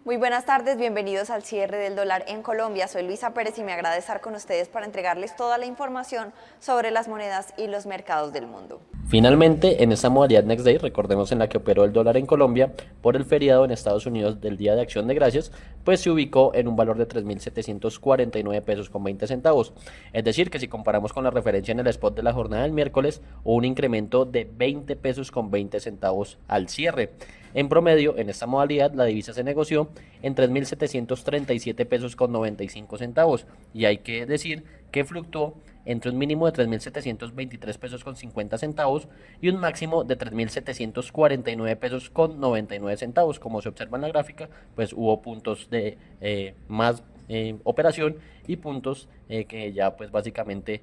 Muy buenas tardes, bienvenidos al cierre del dólar en Colombia. Soy Luisa Pérez y me agrada estar con ustedes para entregarles toda la información sobre las monedas y los mercados del mundo. Finalmente, en esta modalidad Next Day, recordemos en la que operó el dólar en Colombia por el feriado en Estados Unidos del Día de Acción de Gracias, pues se ubicó en un valor de 3.749 pesos con 20 centavos. Es decir, que si comparamos con la referencia en el spot de la jornada del miércoles, hubo un incremento de 20 pesos con 20 centavos al cierre. En promedio, en esta modalidad, la divisa se negoció en 3.737 pesos con 95 centavos. Y hay que decir que fluctuó entre un mínimo de 3.723 pesos con 50 centavos y un máximo de 3.749 pesos con 99 centavos. Como se observa en la gráfica, pues hubo puntos de más operación y puntos que ya pues básicamente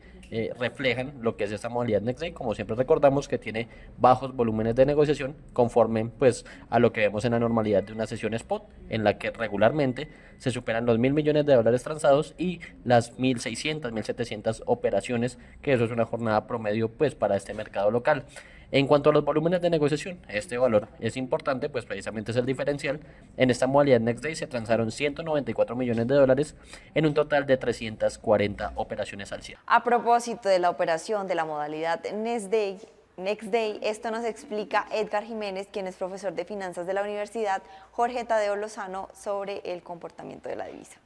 reflejan lo que es esta modalidad Next Day. Como siempre recordamos que tiene bajos volúmenes de negociación conforme pues a lo que vemos en la normalidad de una sesión spot en la que regularmente se superan los 1.000 millones de dólares transados y las 1.600, 1.700 operaciones, que eso es una jornada promedio pues para este mercado local. En cuanto a los volúmenes de negociación, este valor es importante, pues precisamente es el diferencial. En esta modalidad Next Day se transaron 194 millones de dólares en un total de 340 operaciones al cierre. A propósito de la operación de la modalidad Next Day, esto nos explica Edgar Jiménez, quien es profesor de finanzas de la Universidad Jorge Tadeo Lozano, sobre el comportamiento de la divisa.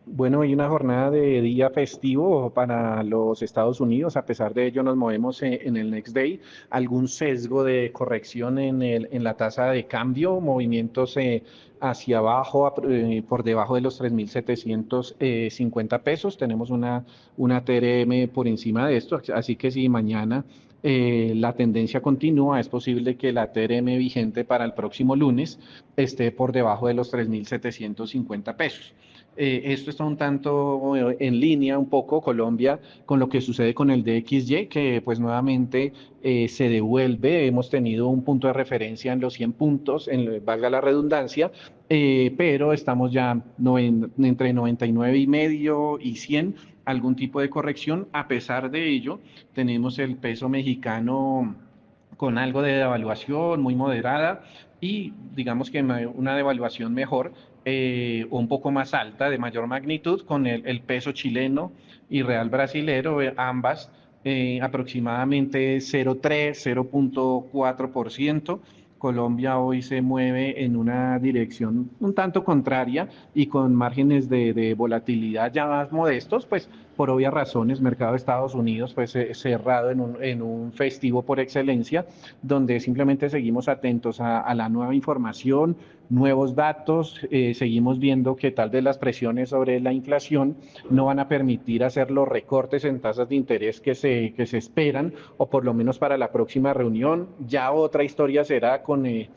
Bueno, hay una jornada de día festivo para los Estados Unidos. A pesar de ello, nos movemos en el Next Day. Algún sesgo de corrección en la tasa de cambio, movimientos hacia abajo, por debajo de los 3.750 pesos. Tenemos una TRM por encima de esto. Así que si mañana la tendencia continúa, es posible que la TRM vigente para el próximo lunes esté por debajo de los 3.750 pesos. Esto está un tanto en línea un poco Colombia con lo que sucede con el DXY, que pues nuevamente se devuelve. Hemos tenido un punto de referencia en los 100 puntos, valga la redundancia, pero estamos ya entre 99,5 y 100, algún tipo de corrección. A pesar de ello, tenemos el peso mexicano con algo de devaluación muy moderada y digamos que una devaluación mejor o un poco más alta, de mayor magnitud, con el peso chileno y real brasilero, ambas aproximadamente 0,3, 0,4%. Colombia hoy se mueve en una dirección un tanto contraria y con márgenes de volatilidad ya más modestos, pues por obvias razones, mercado de Estados Unidos pues cerrado en un festivo por excelencia, donde simplemente seguimos atentos a la nueva información, nuevos datos, seguimos viendo que tal vez las presiones sobre la inflación no van a permitir hacer los recortes en tasas de interés que se esperan, o por lo menos para la próxima reunión. Ya otra historia será con el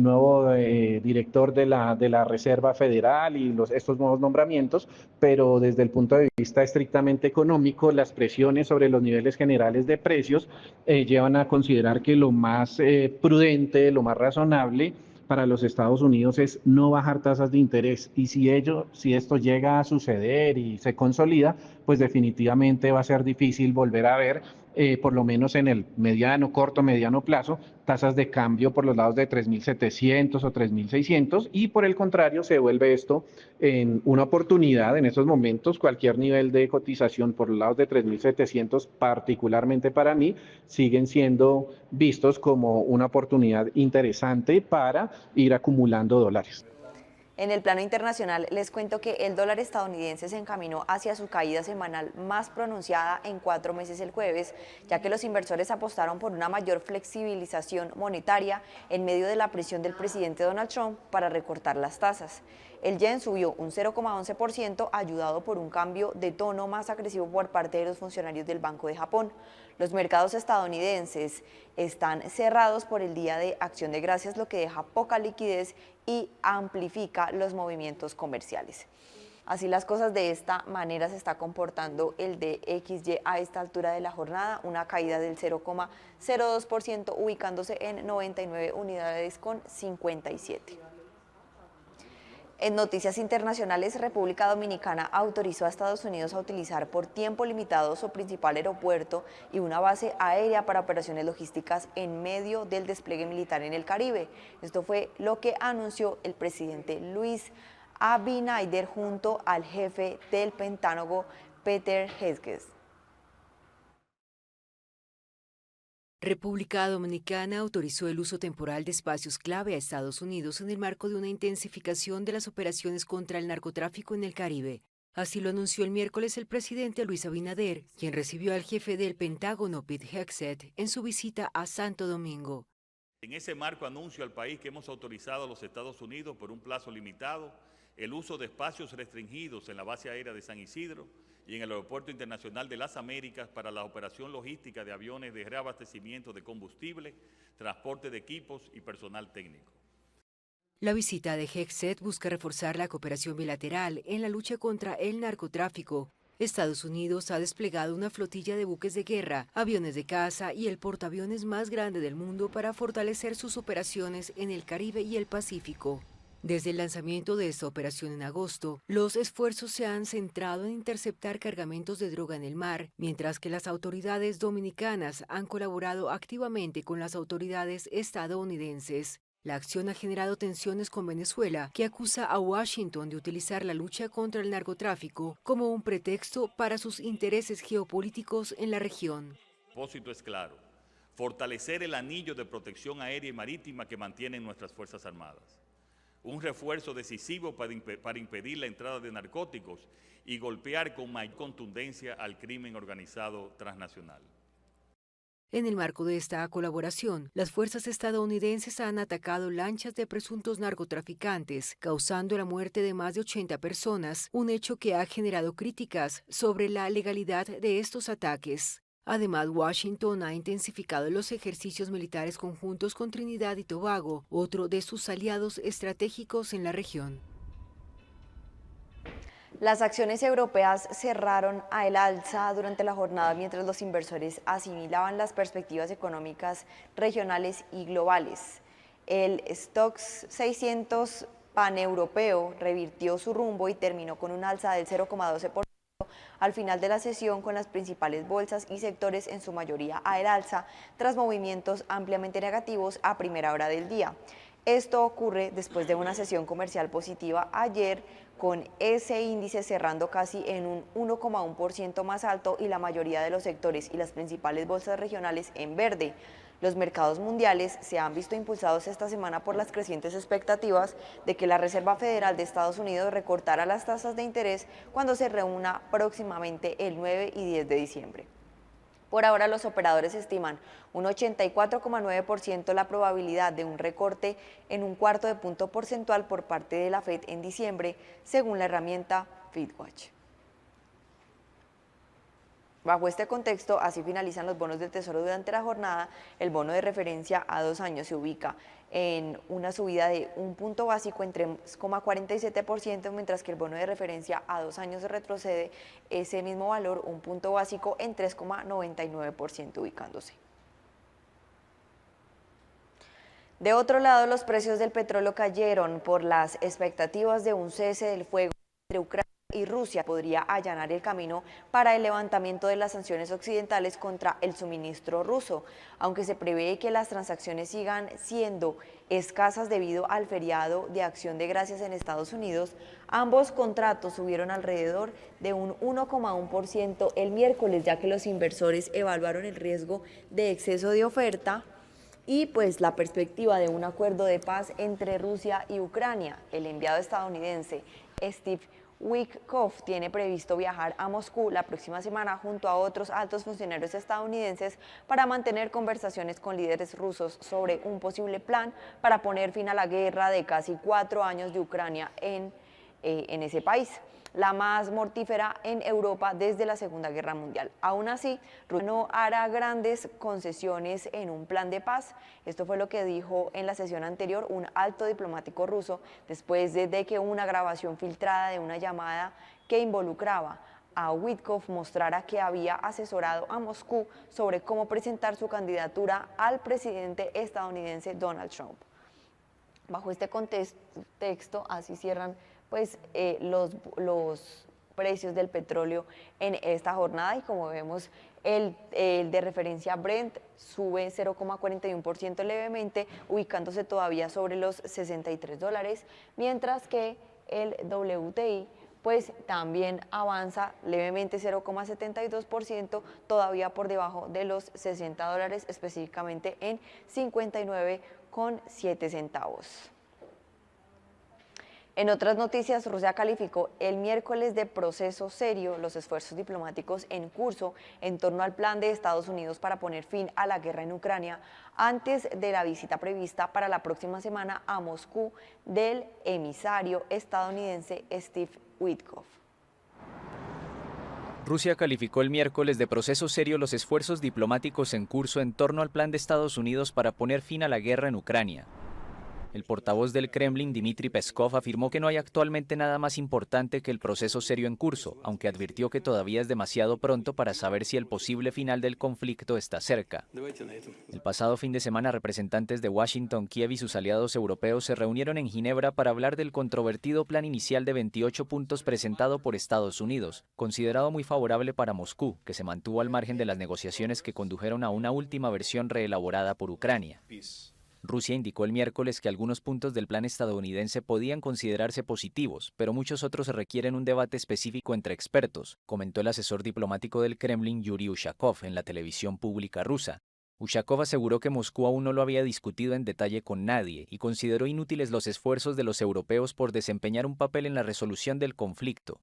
nuevo director de la Reserva Federal y estos nuevos nombramientos, pero desde el punto de vista estrictamente económico, las presiones sobre los niveles generales de precios llevan a considerar que lo más prudente, lo más razonable para los Estados Unidos es no bajar tasas de interés, y si esto llega a suceder y se consolida, pues definitivamente va a ser difícil volver a ver, por lo menos en el corto, mediano plazo, tasas de cambio por los lados de 3.700 o 3.600, y por el contrario se vuelve esto en una oportunidad en estos momentos. Cualquier nivel de cotización por los lados de 3.700, particularmente para mí, siguen siendo vistos como una oportunidad interesante para ir acumulando dólares. En el plano internacional, les cuento que el dólar estadounidense se encaminó hacia su caída semanal más pronunciada en 4 meses el jueves, ya que los inversores apostaron por una mayor flexibilización monetaria en medio de la presión del presidente Donald Trump para recortar las tasas. El yen subió un 0,11%, ayudado por un cambio de tono más agresivo por parte de los funcionarios del Banco de Japón. Los mercados estadounidenses están cerrados por el Día de Acción de Gracias, lo que deja poca liquidez y amplifica los movimientos comerciales. Así las cosas, de esta manera se está comportando el DXY a esta altura de la jornada, una caída del 0,02%, ubicándose en 99 unidades con 57. En noticias internacionales, República Dominicana autorizó a Estados Unidos a utilizar por tiempo limitado su principal aeropuerto y una base aérea para operaciones logísticas en medio del despliegue militar en el Caribe. Esto fue lo que anunció el presidente Luis Abinader junto al jefe del Pentágono, Peter Hegseth. República Dominicana autorizó el uso temporal de espacios clave a Estados Unidos en el marco de una intensificación de las operaciones contra el narcotráfico en el Caribe. Así lo anunció el miércoles el presidente Luis Abinader, quien recibió al jefe del Pentágono, Pete Hegseth, en su visita a Santo Domingo. En ese marco anuncio al país que hemos autorizado a los Estados Unidos por un plazo limitado el uso de espacios restringidos en la base aérea de San Isidro y en el Aeropuerto Internacional de las Américas para la operación logística de aviones de reabastecimiento de combustible, transporte de equipos y personal técnico. La visita de Hegseth busca reforzar la cooperación bilateral en la lucha contra el narcotráfico. Estados Unidos ha desplegado una flotilla de buques de guerra, aviones de caza y el portaaviones más grande del mundo para fortalecer sus operaciones en el Caribe y el Pacífico. Desde el lanzamiento de esta operación en agosto, los esfuerzos se han centrado en interceptar cargamentos de droga en el mar, mientras que las autoridades dominicanas han colaborado activamente con las autoridades estadounidenses. La acción ha generado tensiones con Venezuela, que acusa a Washington de utilizar la lucha contra el narcotráfico como un pretexto para sus intereses geopolíticos en la región. El propósito es claro: fortalecer el anillo de protección aérea y marítima que mantienen nuestras Fuerzas Armadas. Un refuerzo decisivo para impedir la entrada de narcóticos y golpear con mayor contundencia al crimen organizado transnacional. En el marco de esta colaboración, las fuerzas estadounidenses han atacado lanchas de presuntos narcotraficantes, causando la muerte de más de 80 personas, un hecho que ha generado críticas sobre la legalidad de estos ataques. Además, Washington ha intensificado los ejercicios militares conjuntos con Trinidad y Tobago, otro de sus aliados estratégicos en la región. Las acciones europeas cerraron al alza durante la jornada mientras los inversores asimilaban las perspectivas económicas regionales y globales. El Stoxx 600 paneuropeo revirtió su rumbo y terminó con un alza del 0,12% al final de la sesión, con las principales bolsas y sectores en su mayoría al alza tras movimientos ampliamente negativos a primera hora del día. Esto ocurre después de una sesión comercial positiva ayer, con ese índice cerrando casi en un 1,1% más alto y la mayoría de los sectores y las principales bolsas regionales en verde. Los mercados mundiales se han visto impulsados esta semana por las crecientes expectativas de que la Reserva Federal de Estados Unidos recortará las tasas de interés cuando se reúna próximamente el 9 y 10 de diciembre. Por ahora, los operadores estiman un 84,9% la probabilidad de un recorte en un cuarto de punto porcentual por parte de la Fed en diciembre, según la herramienta FedWatch. Bajo este contexto, así finalizan los bonos del Tesoro durante la jornada. El bono de referencia a 2 años se ubica en una subida de un punto básico en 3,47%, mientras que el bono de referencia a 2 años retrocede ese mismo valor, un punto básico, en 3,99%, ubicándose. De otro lado, los precios del petróleo cayeron por las expectativas de un cese del fuego entre Ucrania y Rusia podría allanar el camino para el levantamiento de las sanciones occidentales contra el suministro ruso, aunque se prevé que las transacciones sigan siendo escasas debido al feriado de Acción de Gracias en Estados Unidos. Ambos contratos subieron alrededor de un 1,1% el miércoles, ya que los inversores evaluaron el riesgo de exceso de oferta y pues la perspectiva de un acuerdo de paz entre Rusia y Ucrania. El enviado estadounidense Steve Witkoff tiene previsto viajar a Moscú la próxima semana junto a otros altos funcionarios estadounidenses para mantener conversaciones con líderes rusos sobre un posible plan para poner fin a la guerra de casi 4 años de Ucrania en ese país, la más mortífera en Europa desde la Segunda Guerra Mundial. Aún así, Rusia no hará grandes concesiones en un plan de paz. Esto fue lo que dijo en la sesión anterior un alto diplomático ruso, después de que una grabación filtrada de una llamada que involucraba a Witkoff mostrara que había asesorado a Moscú sobre cómo presentar su candidatura al presidente estadounidense Donald Trump. Bajo este contexto, así cierran pues, los precios del petróleo en esta jornada y como vemos el de referencia Brent sube 0,41% levemente, ubicándose todavía sobre los $63, mientras que el WTI pues también avanza levemente 0,72%, todavía por debajo de los $60, específicamente en 59,7 centavos. En otras noticias, Rusia calificó el miércoles de proceso serio los esfuerzos diplomáticos en curso en torno al plan de Estados Unidos para poner fin a la guerra en Ucrania antes de la visita prevista para la próxima semana a Moscú del emisario estadounidense Steve Witkoff. Rusia calificó el miércoles de proceso serio los esfuerzos diplomáticos en curso en torno al plan de Estados Unidos para poner fin a la guerra en Ucrania. El portavoz del Kremlin, Dmitry Peskov, afirmó que no hay actualmente nada más importante que el proceso serio en curso, aunque advirtió que todavía es demasiado pronto para saber si el posible final del conflicto está cerca. El pasado fin de semana, representantes de Washington, Kiev y sus aliados europeos se reunieron en Ginebra para hablar del controvertido plan inicial de 28 puntos presentado por Estados Unidos, considerado muy favorable para Moscú, que se mantuvo al margen de las negociaciones que condujeron a una última versión reelaborada por Ucrania. Rusia indicó el miércoles que algunos puntos del plan estadounidense podían considerarse positivos, pero muchos otros requieren un debate específico entre expertos, comentó el asesor diplomático del Kremlin Yuri Ushakov en la televisión pública rusa. Ushakov aseguró que Moscú aún no lo había discutido en detalle con nadie y consideró inútiles los esfuerzos de los europeos por desempeñar un papel en la resolución del conflicto.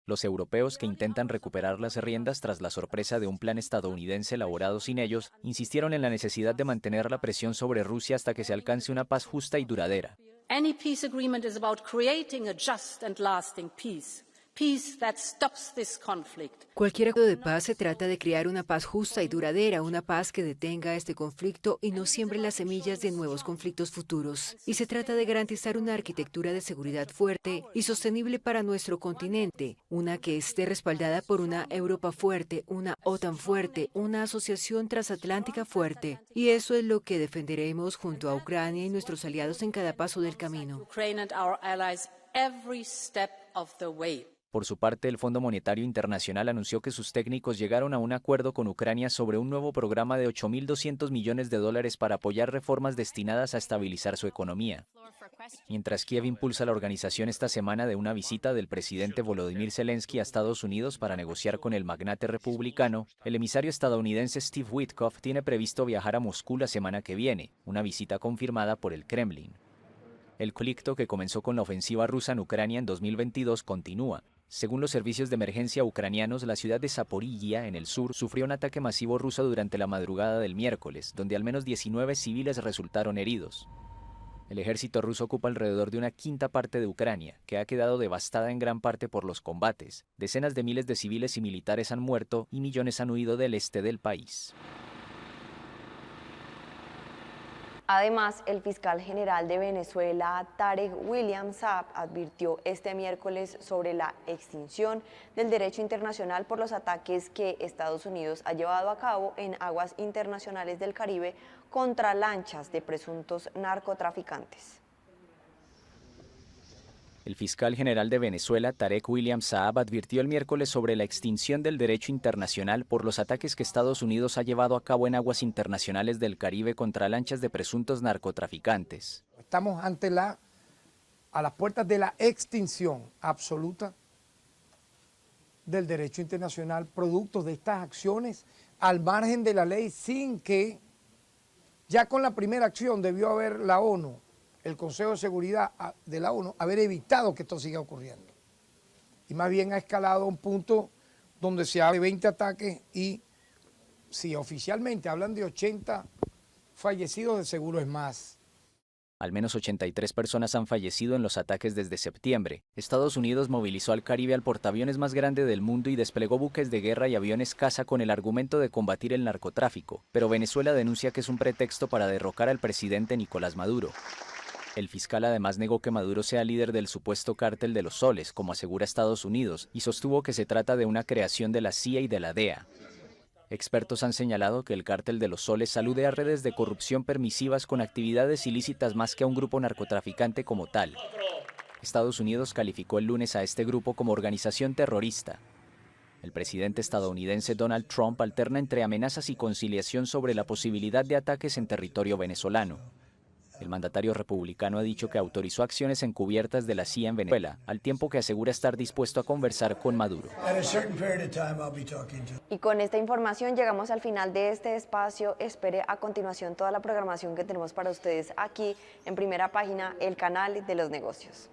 Los europeos, que intentan recuperar las riendas tras la sorpresa de un plan estadounidense elaborado sin ellos, insistieron en la necesidad de mantener la presión sobre Rusia hasta que se alcance una paz justa y duradera. Any peace agreement is about creating a just and lasting peace. Peace that stops this conflict. Cualquier acuerdo de paz se trata de crear una paz justa y duradera, una paz que detenga este conflicto y no siembre las semillas de nuevos conflictos futuros. Y se trata de garantizar una arquitectura de seguridad fuerte y sostenible para nuestro continente, una que esté respaldada por una Europa fuerte, una OTAN fuerte, una asociación transatlántica fuerte. Y eso es lo que defenderemos junto a Ucrania y nuestros aliados en cada paso del camino. Ukraine and our allies every step of the way. Por su parte, el Fondo Monetario Internacional anunció que sus técnicos llegaron a un acuerdo con Ucrania sobre un nuevo programa de $8.200 millones para apoyar reformas destinadas a estabilizar su economía. Mientras Kiev impulsa la organización esta semana de una visita del presidente Volodymyr Zelensky a Estados Unidos para negociar con el magnate republicano, el emisario estadounidense Steve Witkoff tiene previsto viajar a Moscú la semana que viene, una visita confirmada por el Kremlin. El conflicto, que comenzó con la ofensiva rusa en Ucrania en 2022, continúa. Según los servicios de emergencia ucranianos, la ciudad de Zaporizhia, en el sur, sufrió un ataque masivo ruso durante la madrugada del miércoles, donde al menos 19 civiles resultaron heridos. El ejército ruso ocupa alrededor de una quinta parte de Ucrania, que ha quedado devastada en gran parte por los combates. Decenas de miles de civiles y militares han muerto y millones han huido del este del país. Además, el fiscal general de Venezuela, Tarek William Saab, advirtió este miércoles sobre la extinción del derecho internacional por los ataques que Estados Unidos ha llevado a cabo en aguas internacionales del Caribe contra lanchas de presuntos narcotraficantes. El fiscal general de Venezuela, Tarek William Saab, advirtió el miércoles sobre la extinción del derecho internacional por los ataques que Estados Unidos ha llevado a cabo en aguas internacionales del Caribe contra lanchas de presuntos narcotraficantes. Estamos a las puertas de la extinción absoluta del derecho internacional, producto de estas acciones al margen de la ley, sin que ya con la primera acción debió haber la ONU, el Consejo de Seguridad de la ONU, haber evitado que esto siga ocurriendo. Y más bien ha escalado a un punto donde se habla de 20 ataques y si oficialmente hablan de 80 fallecidos, de seguro es más. Al menos 83 personas han fallecido en los ataques desde septiembre. Estados Unidos movilizó al Caribe al portaaviones más grande del mundo y desplegó buques de guerra y aviones caza con el argumento de combatir el narcotráfico. Pero Venezuela denuncia que es un pretexto para derrocar al presidente Nicolás Maduro. El fiscal además negó que Maduro sea líder del supuesto cártel de los soles, como asegura Estados Unidos, y sostuvo que se trata de una creación de la CIA y de la DEA. Expertos han señalado que el cártel de los soles alude a redes de corrupción permisivas con actividades ilícitas más que a un grupo narcotraficante como tal. Estados Unidos calificó el lunes a este grupo como organización terrorista. El presidente estadounidense Donald Trump alterna entre amenazas y conciliación sobre la posibilidad de ataques en territorio venezolano. El mandatario republicano ha dicho que autorizó acciones encubiertas de la CIA en Venezuela, al tiempo que asegura estar dispuesto a conversar con Maduro. Y con esta información llegamos al final de este espacio. Espere a continuación toda la programación que tenemos para ustedes aquí en Primera Página, el canal de los negocios.